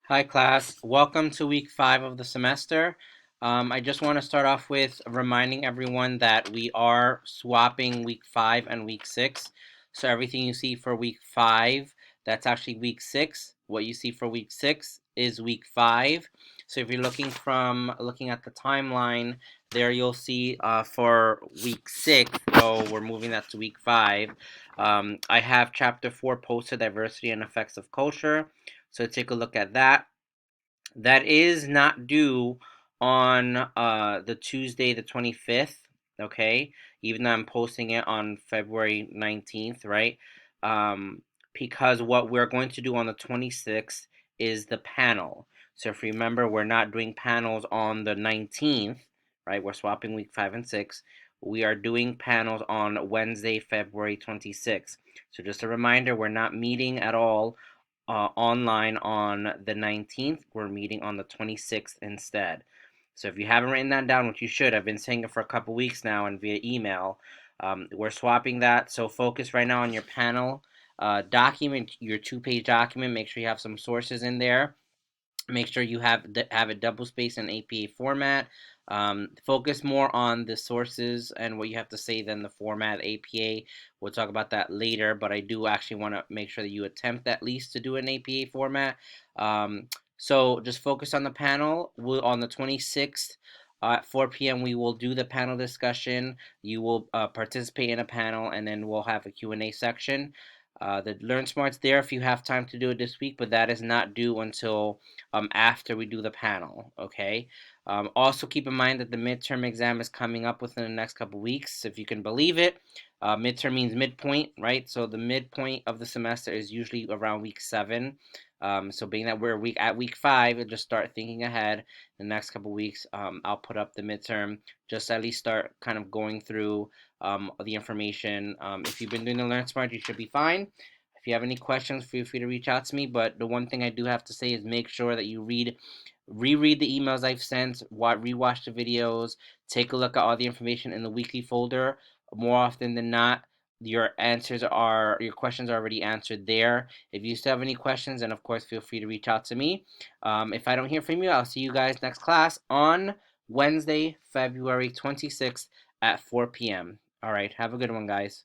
Hi, class. Welcome to week 5 of the semester. I just want to start off with reminding everyone that we are swapping week 5 and week 6. So everything you see for week 5, that's actually week 6. What you see for week 6 is week 5. So if you're looking at the timeline, there you'll see for week 6, so we're moving that to week 5. I have chapter 4 posted, diversity and effects of culture. So take a look at that. That is not due on the Tuesday, the 25th, okay? Even though I'm posting it on February 19th, right? Um, because what we're going to do on the 26th is the panel. So if you remember, we're not doing panels on the 19th, right? We're swapping week 5 and 6. We are doing panels on Wednesday, February 26th. So just a reminder, we're not meeting at all online on the 19th. We're meeting on the 26th instead. So if you haven't written that down, which you should, I've been saying it for a couple weeks now and via email, we're swapping that. So focus right now on your panel document, your 2-page document. Make sure you have some sources in there. Make sure you have it double spaced in APA format. Focus more on the sources and what you have to say than the format APA. We'll talk about that later, but I do actually want to make sure that you attempt at least to do an APA format. So just focus on the panel. On the 26th at 4 p.m. we will do the panel discussion. You will participate in a panel, and then we'll have a Q&A section. The Learn Smart's there if you have time to do it this week, but that is not due until after we do the panel, okay? Also keep in mind that the midterm exam is coming up within the next couple weeks, if you can believe it. Midterm means midpoint, right? So the midpoint of the semester is usually around week 7. So being that we're at week 5, we'll just start thinking ahead. The next couple weeks, I'll put up the midterm, just at least start kind of going through the information. If you've been doing the Learn Smart, you should be fine. If you have any questions, feel free to reach out to me. But the one thing I do have to say is make sure that you reread the emails I've sent, rewatch the videos, take a look at all the information in the weekly folder. More often than not, your questions are already answered there. If you still have any questions, then of course feel free to reach out to me. If I don't hear from you, I'll see you guys next class on Wednesday, February 26th at 4 p.m. All right, have a good one, guys.